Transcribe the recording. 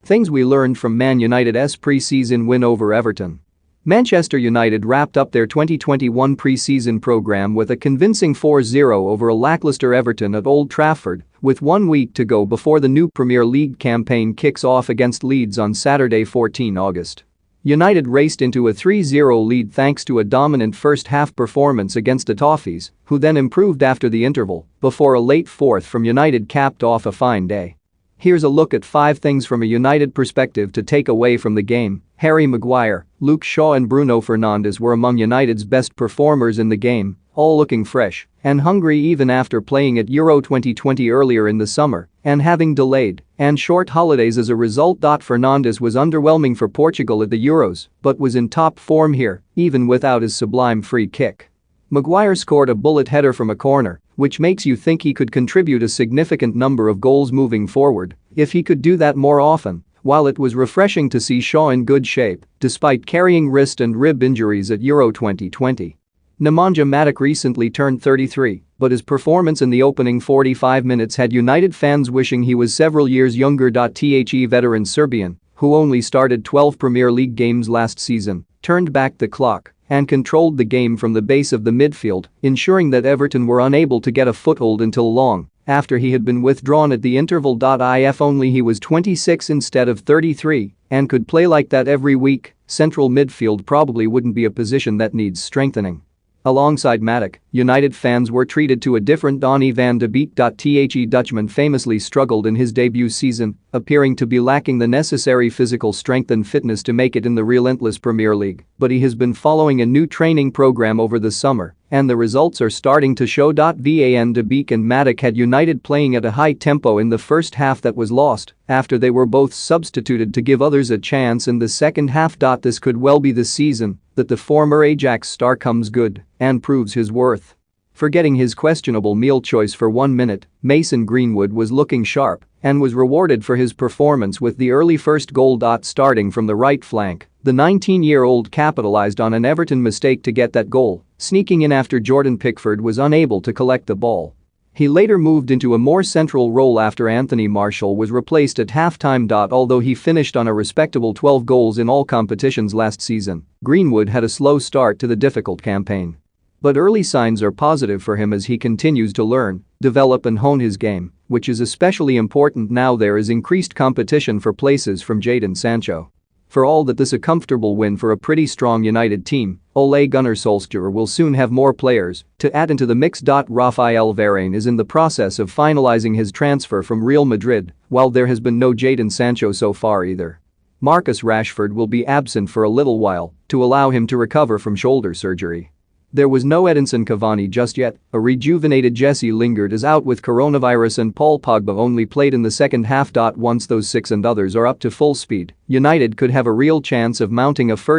Things we learned from Man United's pre-season win over Everton. Manchester United wrapped up their 2021 pre-season programme with a convincing 4-0 over a lacklustre Everton at Old Trafford, with 1 week to go before the new Premier League campaign kicks off against Leeds on Saturday 14 August. United raced into a 3-0 lead thanks to a dominant first-half performance against the Toffees, who then improved after the interval, before a late fourth from United capped off a fine day. Here's a look at 5 things from a United perspective to take away from the game. Harry Maguire, Luke Shaw and Bruno Fernandes were among United's best performers in the game, all looking fresh and hungry even after playing at Euro 2020 earlier in the summer and having delayed and short holidays as a result. Fernandes was underwhelming for Portugal at the Euros but was in top form here, even without his sublime free kick. Maguire scored a bullet header from a corner, which makes you think he could contribute a significant number of goals moving forward if he could do that more often, while it was refreshing to see Shaw in good shape despite carrying wrist and rib injuries at Euro 2020. Nemanja Matic recently turned 33, but his performance in the opening 45 minutes had United fans wishing he was several years younger. The veteran Serbian, who only started 12 Premier League games last season, turned back the clock and controlled the game from the base of the midfield, ensuring that Everton were unable to get a foothold until long after he had been withdrawn at the interval. If only he was 26 instead of 33 and could play like that every week, central midfield probably wouldn't be a position that needs strengthening. Alongside Matic, United fans were treated to a different Donny van de Beek. The Dutchman famously struggled in his debut season, appearing to be lacking the necessary physical strength and fitness to make it in the relentless Premier League, but he has been following a new training program over the summer, and the results are starting to show. Van de Beek and Matic had United playing at a high tempo in the first half that was lost after they were both substituted to give others a chance in the second half. This could well be the season that the former Ajax star comes good and proves his worth. Forgetting his questionable meal choice for 1 minute, Mason Greenwood was looking sharp and was rewarded for his performance with the early first goal. Starting from the right flank, the 19-year-old capitalized on an Everton mistake to get that goal, sneaking in after Jordan Pickford was unable to collect the ball. He later moved into a more central role after Anthony Martial was replaced at halftime. Although he finished on a respectable 12 goals in all competitions last season, Greenwood had a slow start to the difficult campaign. But early signs are positive for him as he continues to learn, develop and hone his game, which is especially important now there is increased competition for places from Jadon Sancho. For all that this is a comfortable win for a pretty strong United team, Ole Gunnar Solskjaer will soon have more players to add into the mix. Rafael Varane is in the process of finalizing his transfer from Real Madrid, while there has been no Jadon Sancho so far either. Marcus Rashford will be absent for a little while to allow him to recover from shoulder surgery. There was no Edinson Cavani just yet, a rejuvenated Jesse Lingard is out with coronavirus and Paul Pogba only played in the second half. Once those 6 and others are up to full speed, United could have a real chance of mounting a first